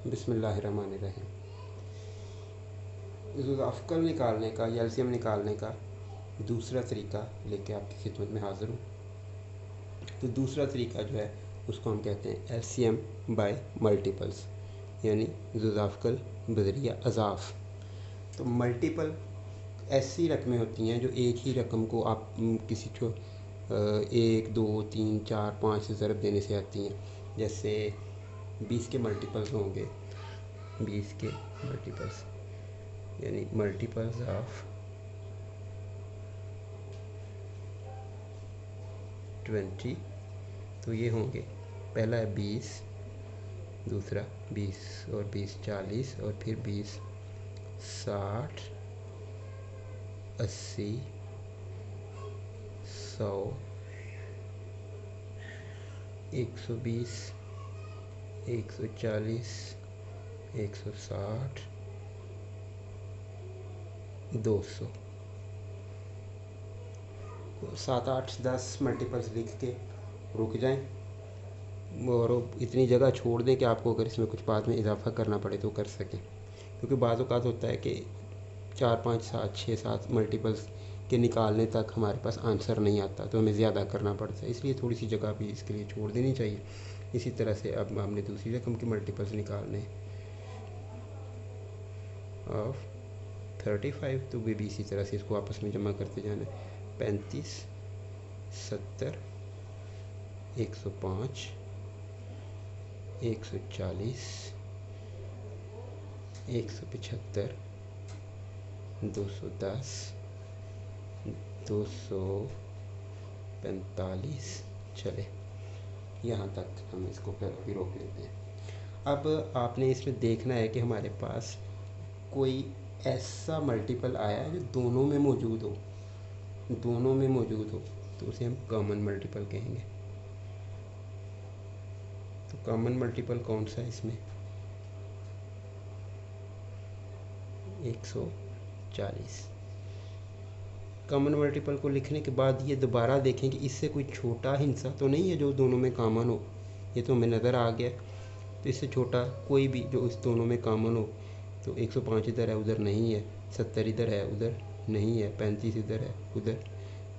बिस्मिल्लाहिर्रहमानिर्रहीम। ज़ुल्फ़ल निकालने का या एलसीएम निकालने का दूसरा तरीका लेके आपकी खिदमत में हाज़िर हूँ। तो दूसरा तरीका जो है उसको हम कहते हैं एलसीएम बाय मल्टीपल्स, यानी ज़ुल्फ़ल बज़रिया अज़ाफ़। तो मल्टीपल ऐसी रकमें होती हैं जो एक ही रकम को आप किसी को 1 2 3 4 5 से ज़रब देने से आती हैं। जैसे 20 के मल्टीपल्स होंगे, 20 के मल्टीपल्स यानी मल्टीपल्स ऑफ 20। तो ये होंगे, पहला है 20, दूसरा 20 और 20 40 और फिर 20 60 80 100 120 140 160 200। 7 8 10 मल्टीपल्स लिख के रुक जाएं और इतनी जगह छोड़ दें कि आपको अगर इसमें कुछ बाद में इजाफा करना पड़े तो कर सकें, क्योंकि बाज़ औक़ात होता है कि 4 5 7 6 7 मल्टीपल्स के निकालने तक हमारे पास आंसर नहीं आता, तो हमें ज़्यादा करना पड़ता है, इसलिए थोड़ी सी जगह भी इसके लिए छोड़ देनी चाहिए। इसी तरह से अब हमने दूसरी रकम के मल्टीपल्स निकालने ऑफ 35, तो भी इसी तरह से इसको आपस में जमा करते जाना है। 35 70 105 140 175 210 245। चले, यहाँ तक हम इसको फिर अभी रोक लेते हैं। अब आपने इसमें देखना है कि हमारे पास कोई ऐसा मल्टीपल आया है जो दोनों में मौजूद हो, तो उसे हम कॉमन मल्टीपल कहेंगे। तो कॉमन मल्टीपल कौन सा है इसमें? 140। कॉमन मल्टीपल को लिखने के बाद ये दोबारा देखें कि इससे कोई छोटा हिस्सा तो नहीं है जो दोनों में कॉमन हो। ये तो हमें नज़र आ गया। तो इससे छोटा कोई भी जो इस दोनों में कॉमन हो, तो 105 इधर है उधर नहीं है, 70 इधर है उधर नहीं है, 35 इधर है उधर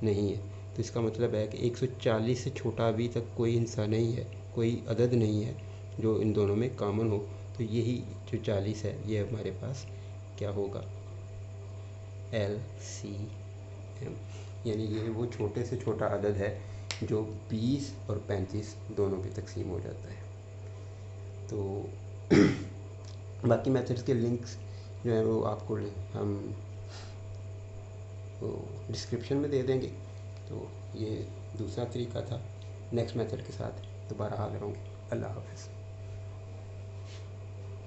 नहीं है। तो इसका मतलब है कि 140 से छोटा अभी तक कोई हिस्सा नहीं है, कोई अदद नहीं है जो इन दोनों में कॉमन हो। तो यही जो 40 है ये हमारे पास क्या होगा? LCM, यानी ये वो छोटे से छोटा अदद है जो 20 और 35 दोनों पे तकसीम हो जाता है। तो बाकी मेथड्स के लिंक्स जो है वो आपको हम वो डिस्क्रिप्शन में दे देंगे। तो ये दूसरा तरीका था। नेक्स्ट मेथड के साथ दोबारा हाज़िर होंगे। अल्लाह हाफ़िज़।